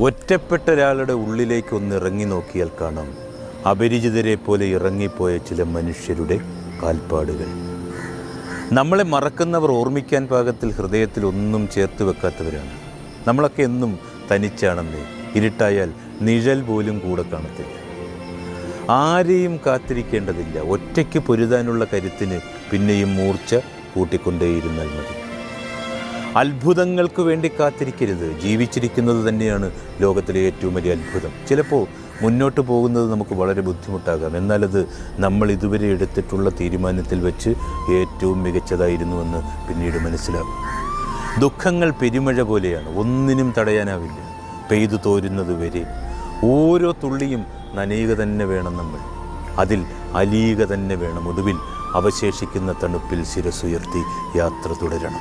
ഒറ്റപ്പെട്ട ഒരാളുടെ ഉള്ളിലേക്കൊന്ന് ഇറങ്ങി നോക്കിയാൽ കാണാം അപരിചിതരെ പോലെ ഇറങ്ങിപ്പോയ ചില മനുഷ്യരുടെ കാൽപ്പാടുകൾ. നമ്മളെ മറക്കുന്നവർ ഓർമ്മിക്കാൻ പാകത്തിൽ ഹൃദയത്തിൽ ഒന്നും ചേർത്ത് വെക്കാത്തവരാണ്. നമ്മളൊക്കെ എന്നും തനിച്ചാണെന്നേ. ഇരുട്ടായാൽ നിഴൽ പോലും കൂടെ കാണത്തില്ല. ആരെയും കാത്തിരിക്കേണ്ടതില്ല. ഒറ്റയ്ക്ക് പൊരുതാനുള്ള കരുത്തിന് പിന്നെയും മൂർച്ച കൂട്ടിക്കൊണ്ടേയിരുന്നാൽ മതി. അത്ഭുതങ്ങൾക്ക് വേണ്ടി കാത്തിരിക്കരുത്. ജീവിച്ചിരിക്കുന്നത് തന്നെയാണ് ലോകത്തിലെ ഏറ്റവും വലിയ അത്ഭുതം. ചിലപ്പോൾ മുന്നോട്ട് പോകുന്നത് നമുക്ക് വളരെ ബുദ്ധിമുട്ടാകാം. എന്നാലത് നമ്മൾ ഇതുവരെ എടുത്തിട്ടുള്ള തീരുമാനത്തിൽ വെച്ച് ഏറ്റവും മികച്ചതായിരുന്നുവെന്ന് പിന്നീട് മനസ്സിലാകും. ദുഃഖങ്ങൾ പെരുമഴ പോലെയാണ്, ഒന്നിനും തടയാനാവില്ല. പെയ്തു തോരുന്നത് വരെ ഓരോ തുള്ളിയും നനയുക തന്നെ വേണം. നമ്മൾ അതിൽ അലിയുക തന്നെ വേണം. ഒടുവിൽ അവശേഷിക്കുന്ന തണുപ്പിൽ ശിരസുയർത്തി യാത്ര തുടരണം.